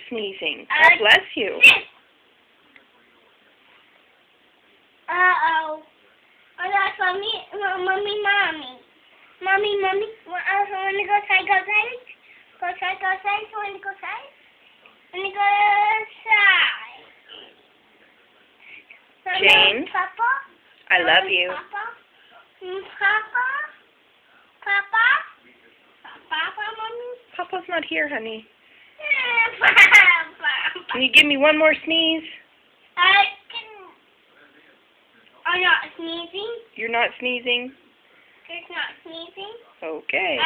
sneezing. God bless you. Uh-oh. Oh, that's Mommy. Mommy. Want to go outside? Go outside? Want to go outside? Want to go outside? James, Papa? I love you. Papa, Mommy? Papa's not here, honey. Papa. Can you give me one more sneeze? I'm not sneezing. You're not sneezing? There's not sneezing. Okay.